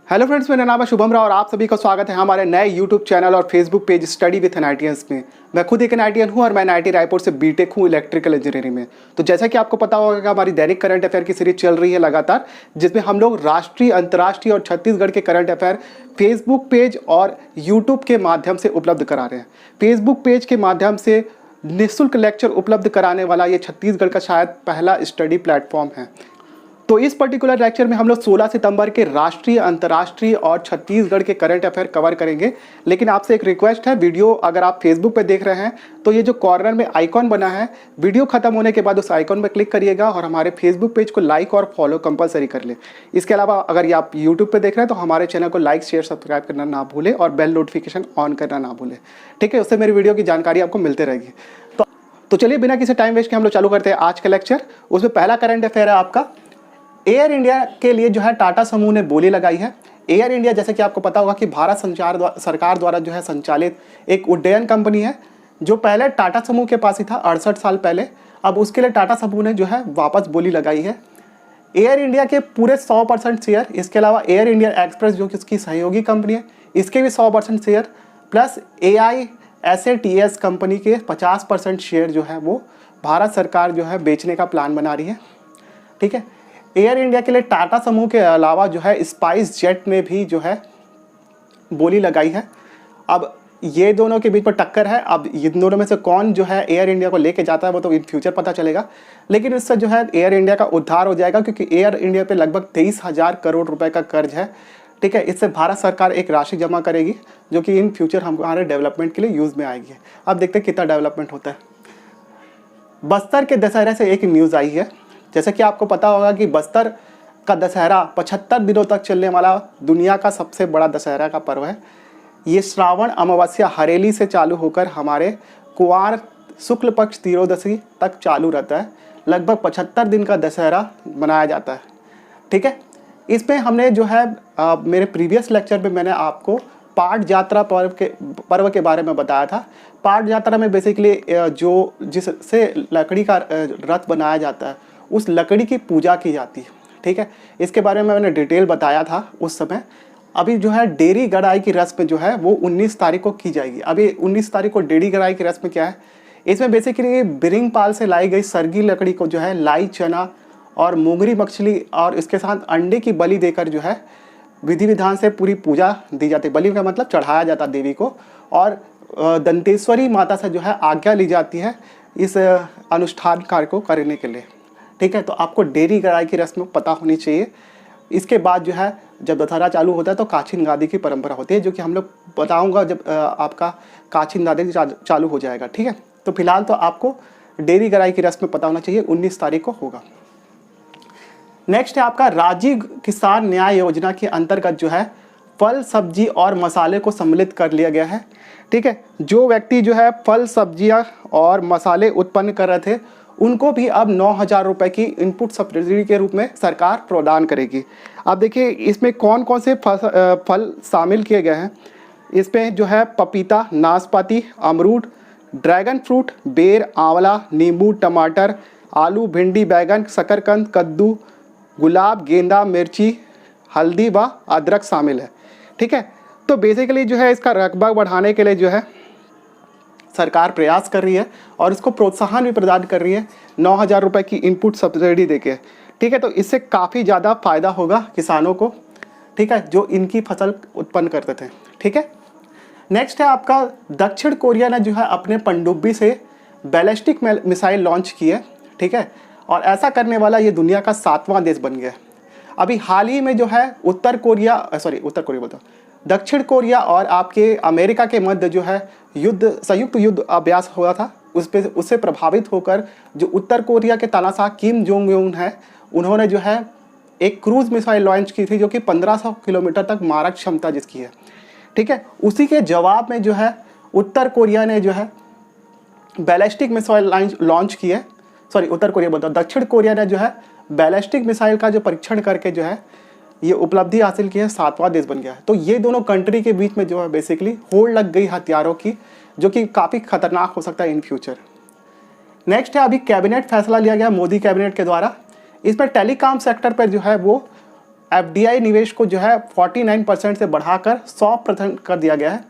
Hello friends, मेरा नाम है शुभम राव और आप सभी का स्वागत है हमारे नए यूट्यूब चैनल और फेसबुक पेज स्टडी विथ एनआईटीएंस में। मैं खुद एक एनआईटीएन हूं और मैं एनआईटी रायपुर से बीटेक हूं इलेक्ट्रिकल इंजीनियरिंग में। तो जैसा कि आपको पता होगा कि हमारी दैनिक करंट अफेयर की सीरीज चल रही है लगातार, जिसमें हम लोग राष्ट्रीय, अंतर्राष्ट्रीय और छत्तीसगढ़ के करंट अफेयर फेसबुक पेज और यूट्यूब के माध्यम से उपलब्ध करा रहे हैं। फेसबुक पेज के माध्यम से निःशुल्क लेक्चर उपलब्ध कराने वाला ये छत्तीसगढ़ का शायद पहला स्टडी प्लेटफॉर्म है। तो इस पर्टिकुलर लेक्चर में हम लोग 16 सितंबर के राष्ट्रीय, अंतर्राष्ट्रीय और छत्तीसगढ़ के करंट अफेयर कवर करेंगे। लेकिन आपसे एक रिक्वेस्ट है, वीडियो अगर आप फेसबुक पे देख रहे हैं तो ये जो कॉर्नर में आइकॉन बना है, वीडियो खत्म होने के बाद उस आइकॉन पर क्लिक करिएगा और हमारे फेसबुक पेज को लाइक और फॉलो कंपलसरी कर ले। इसके अलावा अगर ये आप यूट्यूब पर देख रहे हैं तो हमारे चैनल को लाइक, शेयर, सब्सक्राइब करना ना भूलें और बेल नोटिफिकेशन ऑन करना ना भूलें। ठीक है, उससे मेरी वीडियो की जानकारी आपको मिलते रहेगी। तो चलिए बिना किसी टाइम वेस्ट के हम लोग चालू करते हैं आज का लेक्चर। उसमें पहला करंट अफेयर है आपका, एयर इंडिया के लिए जो है टाटा समूह ने बोली लगाई है। एयर इंडिया, जैसे कि आपको पता होगा कि भारत सरकार द्वारा जो है संचालित एक उड्डयन कंपनी है, जो पहले टाटा समूह के पास ही था 68 साल पहले। अब उसके लिए टाटा समूह ने जो है वापस बोली लगाई है। एयर इंडिया के पूरे 100% शेयर, इसके अलावा एयर इंडिया एक्सप्रेस जो कि इसकी सहयोगी कंपनी है, इसके भी 100% शेयर, प्लस AISATS कंपनी के 50% शेयर जो है वो भारत सरकार जो है बेचने का प्लान बना रही है। ठीक है, एयर इंडिया के लिए टाटा समूह के अलावा जो है स्पाइस जेट ने भी जो है बोली लगाई है। अब ये दोनों के बीच में टक्कर है। अब इन दोनों में से कौन जो है एयर इंडिया को लेके जाता है वो तो इन फ्यूचर पता चलेगा। लेकिन इससे जो है एयर इंडिया का उद्धार हो जाएगा, क्योंकि एयर इंडिया पे लगभग 23,000 करोड़ रुपए का कर्ज है। ठीक है, इससे भारत सरकार एक राशि जमा करेगी जो कि इन फ्यूचर हमारे डेवलपमेंट के लिए यूज़ में आएगी। अब देखते हैं कितना डेवलपमेंट होता है। बस्तर के दशहरे से एक न्यूज़ आई है। जैसे कि आपको पता होगा कि बस्तर का दशहरा 75 दिनों तक चलने वाला दुनिया का सबसे बड़ा दशहरा का पर्व है। ये श्रावण अमावस्या हरेली से चालू होकर हमारे कुंवार शुक्ल पक्ष त्रयोदशी तक चालू रहता है। लगभग 75 दिन का दशहरा मनाया जाता है। ठीक है, इसमें हमने जो है मेरे प्रीवियस लेक्चर में मैंने आपको पाट यात्रा पर्व के बारे में बताया था। पाट यात्रा में बेसिकली जिससे लकड़ी का रथ बनाया जाता है, उस लकड़ी की पूजा की जाती है। ठीक है, इसके बारे में मैंने डिटेल बताया था उस समय। अभी जो है डेरी गड़ाई की रस्म जो है वो 19 तारीख को की जाएगी। अभी 19 तारीख को डेरी गड़ाई की रस्म क्या है, इसमें बेसिकली बिरिंगपाल से लाई गई सरगी लकड़ी को जो है लाई चना और मोगरी मछली और इसके साथ अंडे की बलि देकर जो है विधि विधान से पूरी पूजा दी जाती है। बलि का मतलब चढ़ाया जाता देवी को, और दंतेश्वरी माता से जो है आज्ञा ली जाती है इस अनुष्ठान कार्य को करने के लिए। ठीक है, तो आपको डेरी गड़ाई की रस्म पता होनी चाहिए। इसके बाद जो है जब दशहरा चालू होता है तो काछिन गादी की परंपरा होती है, जो कि हम लोग बताऊंगा जब आपका काछिन गादी चालू हो जाएगा। ठीक है, तो फिलहाल तो आपको डेरी गड़ाई की रस्म पता होना चाहिए, 19 तारीख को होगा। नेक्स्ट है आपका राजीव किसान न्याय योजना के अंतर्गत जो है फल, सब्जी और मसाले को सम्मिलित कर लिया गया है। ठीक है, जो व्यक्ति जो है फल, सब्जियां और मसाले उत्पन्न कर रहे थे उनको भी अब 9,000 रुपये की इनपुट सब्सिडी के रूप में सरकार प्रदान करेगी। अब देखिए इसमें कौन कौन से फल शामिल किए गए हैं। इसमें जो है पपीता, नाशपाती, अमरूद, ड्रैगन फ्रूट, बेर, आंवला, नींबू, टमाटर, आलू, भिंडी, बैगन, शकरकंद, कद्दू, गुलाब, गेंदा, मिर्ची, हल्दी व अदरक शामिल है। ठीक है, तो बेसिकली जो है इसका रकबा बढ़ाने के लिए जो है सरकार प्रयास कर रही है और इसको प्रोत्साहन भी प्रदान कर रही है 9,000 रुपये की इनपुट सब्सिडी देके। ठीक है, तो इससे काफ़ी ज़्यादा फायदा होगा किसानों को। ठीक है, जो इनकी फसल उत्पन्न करते थे। ठीक है, नेक्स्ट है आपका दक्षिण कोरिया ने जो है अपने पनडुब्बी से बैलिस्टिक मिसाइल लॉन्च की है। ठीक है, और ऐसा करने वाला ये दुनिया का 7वां देश बन गया है। अभी हाल ही में जो है दक्षिण कोरिया और आपके अमेरिका के मध्य जो है संयुक्त युद्ध अभ्यास हुआ था। उससे प्रभावित होकर जो उत्तर कोरिया के तानाशाह किम जोंग उन है, उन्होंने जो है एक क्रूज मिसाइल लॉन्च की थी जो कि 1500 किलोमीटर तक मारक क्षमता जिसकी है। ठीक है, उसी के जवाब में जो है उत्तर कोरिया ने जो है बैलिस्टिक मिसाइल लॉन्च की है। दक्षिण कोरिया ने जो है बैलिस्टिक मिसाइल का जो परीक्षण करके जो है ये उपलब्धि हासिल की है, 7वां देश बन गया है। तो ये दोनों कंट्री के बीच में जो है बेसिकली होड़ लग गई हथियारों की, जो कि काफ़ी खतरनाक हो सकता है इन फ्यूचर। नेक्स्ट है अभी कैबिनेट फैसला लिया गया मोदी कैबिनेट के द्वारा। इसमें टेलीकॉम सेक्टर पर जो है वो एफडीआई निवेश को जो है 49% से बढ़ाकर 100% कर दिया गया है।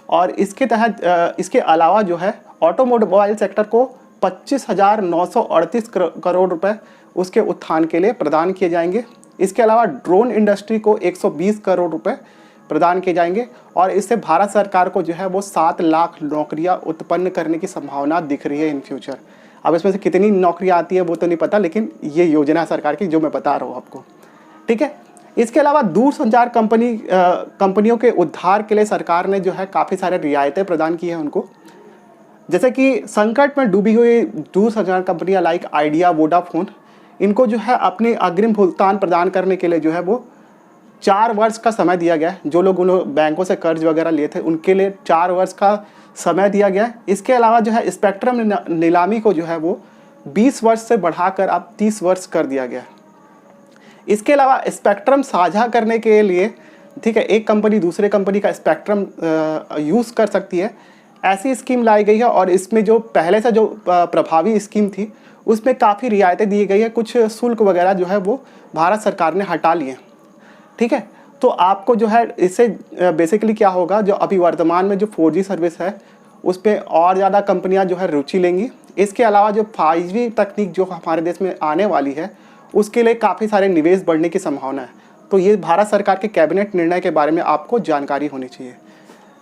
और इसके तहत इसके अलावा जो है ऑटोमोबाइल सेक्टर को 25,938 करोड़ रुपए उसके उत्थान के लिए प्रदान किए जाएंगे। इसके अलावा ड्रोन इंडस्ट्री को 120 करोड़ रुपए प्रदान किए जाएंगे और इससे भारत सरकार को जो है वो 7 लाख नौकरियां उत्पन्न करने की संभावना दिख रही है इन फ्यूचर। अब इसमें से कितनी नौकरियां आती है वो तो नहीं पता, लेकिन ये योजना सरकार की जो मैं बता रहा हूँ आपको, ठीक है। इसके अलावा दूरसंचार कंपनियों के उद्धार के लिए सरकार ने जो है काफ़ी सारे रियायतें प्रदान की हैं उनको, जैसे कि संकट में डूबी हुई दूरसंचार कंपनियां लाइक आइडिया, वोडाफोन, इनको जो है अपने अग्रिम भुगतान प्रदान करने के लिए जो है वो 4 वर्ष का समय दिया गया है। जो लोग उन्होंने बैंकों से कर्ज वगैरह लिए थे उनके लिए 4 वर्ष का समय दिया गया है। इसके अलावा जो है स्पेक्ट्रम नीलामी को जो है वो 20 वर्ष से बढ़ाकर अब 30 वर्ष कर दिया गया है। इसके अलावा स्पेक्ट्रम साझा करने के लिए, ठीक है, एक कंपनी दूसरे कंपनी का स्पेक्ट्रम यूज़ कर सकती है, ऐसी स्कीम लाई गई है। और इसमें जो पहले से जो प्रभावी स्कीम थी उसमें काफ़ी रियायतें दी गई है, कुछ शुल्क वगैरह जो है वो भारत सरकार ने हटा लिए, ठीक है। तो आपको जो है इससे बेसिकली क्या होगा, जो अभी वर्तमान में जो 4G सर्विस है उस पर और ज़्यादा कंपनियां जो है रुचि लेंगी। इसके अलावा जो 5G तकनीक जो हमारे देश में आने वाली है उसके लिए काफ़ी सारे निवेश बढ़ने की संभावना है। तो ये भारत सरकार के कैबिनेट निर्णय के बारे में आपको जानकारी होनी चाहिए।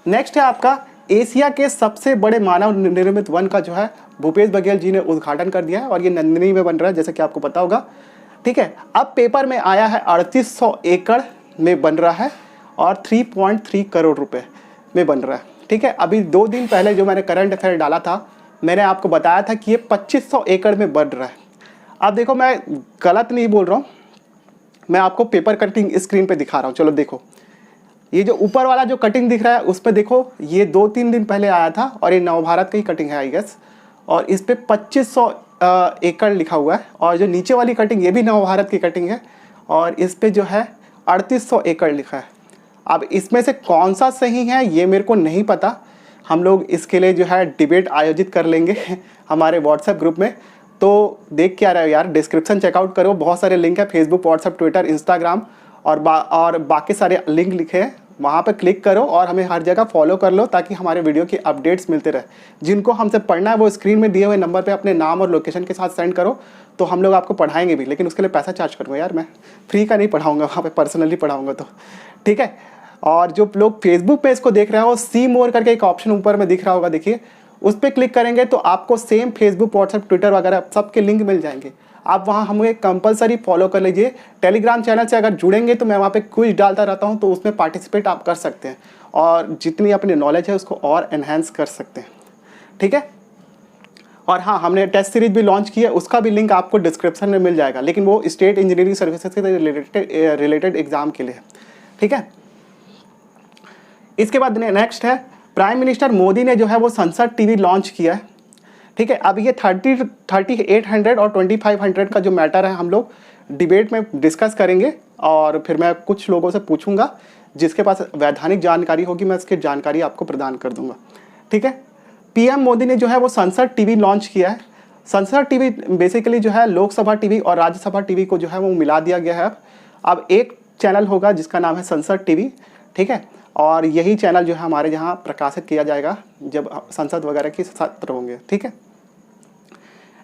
नेक्स्ट है आपका एशिया के सबसे बड़े मानव निर्मित वन का जो है भूपेश बघेल जी ने उद्घाटन कर दिया है और ये नंदिनी में बन रहा है, जैसे कि आपको पता होगा, ठीक है। अब पेपर में आया है 3800 एकड़ में बन रहा है और 3.3 करोड़ रुपए में बन रहा है, ठीक है। अभी 2 दिन पहले जो मैंने करंट अफेयर डाला था मैंने आपको बताया था कि ये 2500 एकड़ में बन रहा है। अब देखो मैं गलत नहीं बोल रहा हूँ, मैं आपको पेपर कटिंग स्क्रीन पे दिखा रहा हूँ। चलो देखो, ये जो ऊपर वाला जो कटिंग दिख रहा है उस पर देखो, ये 2-3 दिन पहले आया था और ये नवभारत की कटिंग है आई गेस, और इस पर 2500 एकड़ लिखा हुआ है। और जो नीचे वाली कटिंग ये भी नवभारत की कटिंग है और इस पर जो है 3800 एकड़ लिखा है। अब इसमें से कौन सा सही है ये मेरे को नहीं पता, हम लोग इसके लिए जो है डिबेट आयोजित कर लेंगे हमारे व्हाट्सएप ग्रुप में। तो देख क्या रहे हो यार, डिस्क्रिप्शन चेकआउट करो, बहुत सारे लिंक है, फेसबुक, व्हाट्सएप, ट्विटर, इंस्टाग्राम और बाकी सारे लिंक लिखे हैं, वहाँ पे क्लिक करो और हमें हर जगह फॉलो कर लो ताकि हमारे वीडियो की अपडेट्स मिलते रहे। जिनको हमसे पढ़ना है वो स्क्रीन में दिए हुए नंबर पे अपने नाम और लोकेशन के साथ सेंड करो, तो हम लोग आपको पढ़ाएंगे भी, लेकिन उसके लिए पैसा चार्ज करूँगा यार, मैं फ्री का नहीं पढ़ाऊँगा, वहाँ पर पर्सनली पढ़ाऊँगा, तो ठीक है। और जो लोग फेसबुक पेज को देख रहे हो, सी मोर करके एक ऑप्शन ऊपर में दिख रहा होगा, देखिए, उस पर क्लिक करेंगे तो आपको सेम फेसबुक, व्हाट्सएप, ट्विटर वगैरह सबके लिंक मिल जाएंगे। आप वहाँ हमें कंपलसरी फॉलो कर लीजिए। टेलीग्राम चैनल से अगर जुड़ेंगे तो मैं वहाँ पे क्विज डालता रहता हूँ, तो उसमें पार्टिसिपेट आप कर सकते हैं और जितनी अपनी नॉलेज है उसको और एनहेंस कर सकते हैं, ठीक है। और हाँ, हमने टेस्ट सीरीज भी लॉन्च की है, उसका भी लिंक आपको डिस्क्रिप्शन में मिल जाएगा, लेकिन वो स्टेट इंजीनियरिंग सर्विसेज से रिलेटेड एग्जाम के लिए, ठीक है। इसके बाद नेक्स्ट है, प्राइम मिनिस्टर मोदी ने जो है वो संसद टीवी लॉन्च किया है, ठीक है। अब ये 3800 और 2500 का जो मैटर है हम लोग डिबेट में डिस्कस करेंगे और फिर मैं कुछ लोगों से पूछूंगा जिसके पास वैधानिक जानकारी होगी, मैं इसकी जानकारी आपको प्रदान कर दूंगा, ठीक है। पीएम मोदी ने जो है वो संसद टीवी लॉन्च किया है। संसद टीवी बेसिकली जो है लोकसभा टीवी और राज्यसभा टीवी को जो है वो मिला दिया गया है। अब एक चैनल होगा जिसका नाम है संसद टीवी, ठीक है, और यही चैनल जो है हमारे यहाँ प्रकाशित किया जाएगा जब संसद वगैरह के सत्र होंगे, ठीक है।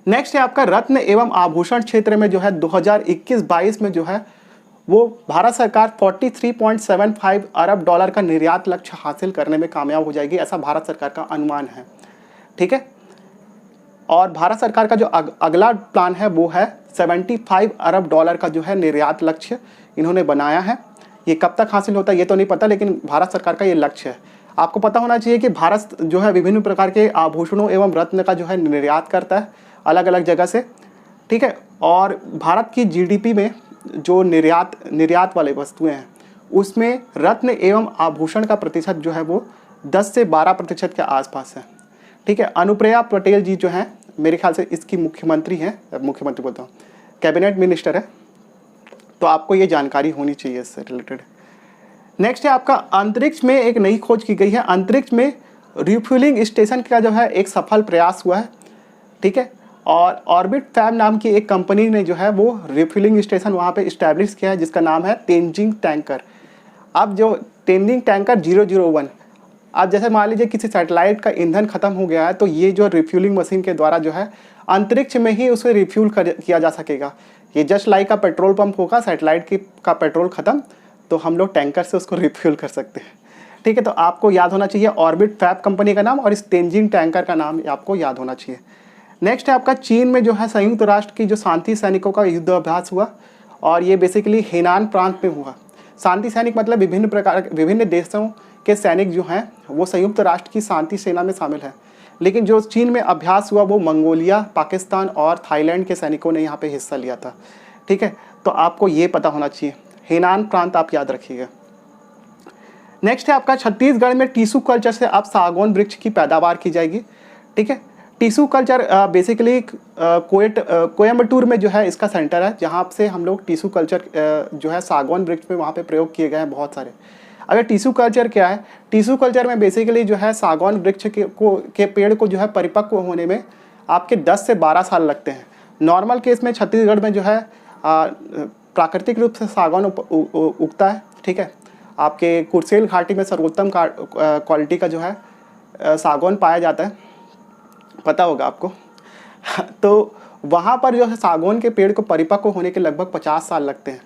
नेक्स्ट है आपका रत्न एवं आभूषण क्षेत्र में जो है 2021-22 में जो है वो भारत सरकार 43.75 अरब डॉलर का निर्यात लक्ष्य हासिल करने में कामयाब हो जाएगी, ऐसा भारत सरकार का अनुमान है, ठीक है। और भारत सरकार का जो अगला प्लान है वो है 75 अरब डॉलर का जो है निर्यात लक्ष्य इन्होंने बनाया है। ये कब तक हासिल होता है ये तो नहीं पता, लेकिन भारत सरकार का ये लक्ष्य है। आपको पता होना चाहिए कि भारत जो है विभिन्न प्रकार के आभूषणों एवं रत्न का जो है निर्यात करता है अलग अलग जगह से, ठीक है। और भारत की जीडीपी में जो निर्यात वाले वस्तुएं हैं उसमें रत्न एवं आभूषण का प्रतिशत जो है वो 10 से 12% के आसपास है, ठीक है। अनुप्रिया पटेल जी जो हैं मेरे ख्याल से इसकी मुख्यमंत्री बोलता हूँ, कैबिनेट मिनिस्टर है, तो आपको ये जानकारी होनी चाहिए इससे रिलेटेड। नेक्स्ट है आपका अंतरिक्ष में एक नई खोज की गई है। अंतरिक्ष में रिफ्यूलिंग स्टेशन का जो है एक सफल प्रयास हुआ है, ठीक है। और ऑर्बिट फैब नाम की एक कंपनी ने जो है वो रिफ्यूलिंग स्टेशन वहाँ पे इस्टेब्लिश किया है जिसका नाम है तेनजिंग टैंकर। अब जो तेनजिंग टैंकर 001, अब जैसे मान लीजिए किसी सैटेलाइट का ईंधन खत्म हो गया है तो ये जो रिफ्यूलिंग मशीन के द्वारा जो है अंतरिक्ष में ही उसे रिफ्यूल किया जा सकेगा। ये जस्ट लाइक का पेट्रोल पंप होगा, सैटेलाइट का पेट्रोल खत्म तो हम लोग टैंकर से उसको रिफ्यूल कर सकते हैं। ठीक है, तो आपको याद होना चाहिए ऑर्बिट फैब कंपनी का नाम और इस तेनजिंग टैंकर का नाम आपको याद होना चाहिए। नेक्स्ट है आपका चीन में जो है संयुक्त राष्ट्र की जो शांति सैनिकों का युद्धाभ्यास हुआ और ये बेसिकली हेनान प्रांत में हुआ। शांति सैनिक मतलब विभिन्न देशों के सैनिक जो हैं वो संयुक्त राष्ट्र की शांति सेना में शामिल है, लेकिन जो चीन में अभ्यास हुआ वो मंगोलिया, पाकिस्तान और थाईलैंड के सैनिकों ने यहाँ पे हिस्सा लिया था। ठीक है, तो आपको ये पता होना चाहिए, हेनान प्रांत आप याद रखिएगा। नेक्स्ट है आपका छत्तीसगढ़ में टीसू कल्चर से आप सागौन वृक्ष की पैदावार की जाएगी। ठीक है, टीसू कल्चर बेसिकली कोयम्बटूर में जो है इसका सेंटर है जहाँ से हम लोग टीसू कल्चर जो है सागौन वृक्ष में वहाँ पे प्रयोग किए गए हैं बहुत सारे। अगर टीसू कल्चर क्या है, टीसू कल्चर में बेसिकली जो है सागौन वृक्ष के पेड़ को जो है परिपक्व होने में आपके 10 से 12 साल लगते हैं। नॉर्मल केस में छत्तीसगढ़ में जो है प्राकृतिक रूप से सागौन उगता है। ठीक है, आपके कुर्सेल घाटी में सर्वोत्तम क्वालिटी का जो है सागौन पाया जाता है, पता होगा आपको। तो वहाँ पर जो है सागौन के पेड़ को परिपक्व होने के लगभग 50 साल लगते हैं।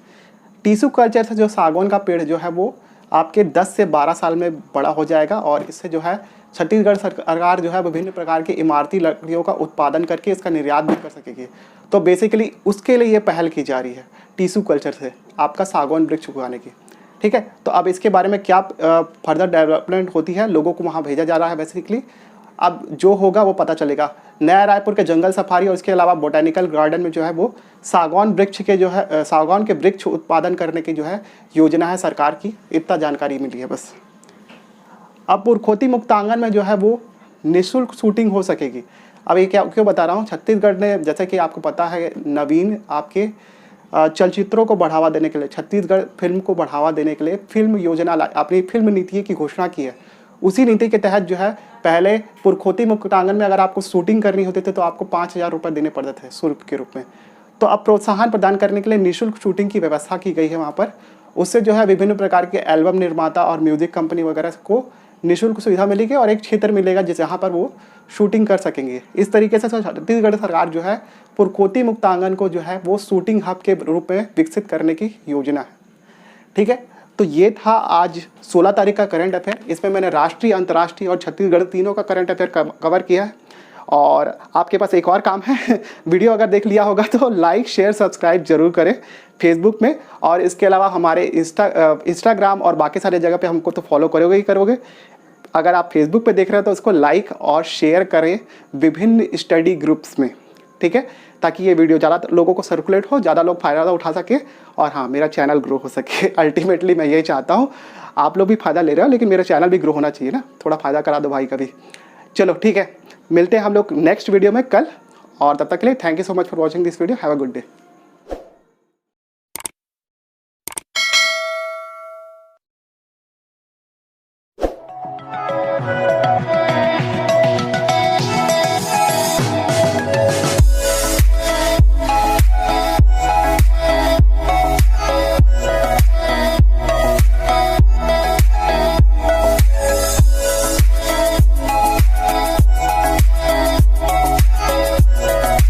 टीसू कल्चर से जो सागौन का पेड़ जो है वो आपके 10 से 12 साल में बड़ा हो जाएगा और इससे जो है छत्तीसगढ़ सरकार जो है विभिन्न प्रकार की इमारती लकड़ियों का उत्पादन करके इसका निर्यात भी कर सकेगी। तो बेसिकली उसके लिए ये पहल की जा रही है टीसू कल्चर से आपका सागौन वृक्ष उगाने की। ठीक है, तो अब इसके बारे में क्या फर्दर डेवलपमेंट होती है, लोगों को वहाँ भेजा जा रहा है बेसिकली, अब जो होगा वो पता चलेगा। नया रायपुर के जंगल सफारी और इसके अलावा बोटेनिकल गार्डन में जो है वो सागौन वृक्ष के जो है सागौन के वृक्ष उत्पादन करने की जो है योजना है सरकार की, इतना जानकारी मिली है बस। अब पुरखोती मुक्तांगन में जो है वो निःशुल्क शूटिंग हो सकेगी। अब ये क्यों बता रहा हूँ, छत्तीसगढ़ ने जैसे कि आपको पता है नवीन आपके चलचित्रों को बढ़ावा देने के लिए, छत्तीसगढ़ फिल्म को बढ़ावा देने के लिए फिल्म योजना अपनी फिल्म नीति की घोषणा की है। उसी नीति के तहत जो है पहले पुरखोती मुक्तांगन में अगर आपको शूटिंग करनी होती थी तो आपको 5,000 रुपये देने पड़ते थे शुल्क के रूप में। तो अब प्रोत्साहन प्रदान करने के लिए निःशुल्क शूटिंग की व्यवस्था की गई है वहाँ पर। उससे जो है विभिन्न प्रकार के एल्बम निर्माता और म्यूजिक कंपनी वगैरह को निःशुल्क सुविधा मिलेगी और एक क्षेत्र मिलेगा जहाँ पर वो शूटिंग कर सकेंगे। इस तरीके से छत्तीसगढ़ सरकार जो है पुरखोती मुक्तांगन को जो है वो शूटिंग हब के रूप में विकसित करने की योजना है। ठीक है, तो ये था आज 16 तारीख का करंट अफेयर। इसमें मैंने राष्ट्रीय, अंतर्राष्ट्रीय और छत्तीसगढ़ तीनों का करंट अफेयर कवर किया है। और आपके पास एक और काम है, वीडियो अगर देख लिया होगा तो लाइक, शेयर, सब्सक्राइब जरूर करें फेसबुक में, और इसके अलावा हमारे इंस्टाग्राम और बाकी सारे जगह पे हमको तो फॉलो करोगे ही करोगे। अगर आप फेसबुक पे देख रहे हो तो इसको लाइक और शेयर करें विभिन्न स्टडी ग्रुप्स में। ठीक है, ताकि ये वीडियो ज़्यादा लोगों को सर्कुलेट हो, ज़्यादा लोग फ़ायदा उठा सके और हाँ मेरा चैनल ग्रो हो सके। अल्टीमेटली मैं यही चाहता हूँ, आप लोग भी फ़ायदा ले रहे हो लेकिन मेरा चैनल भी ग्रो होना चाहिए ना, थोड़ा फ़ायदा करा दो भाई कभी। चलो ठीक है, मिलते हैं हम लोग नेक्स्ट वीडियो में कल, और तब तक के लिए thank you so much for watching this video. Have a good day.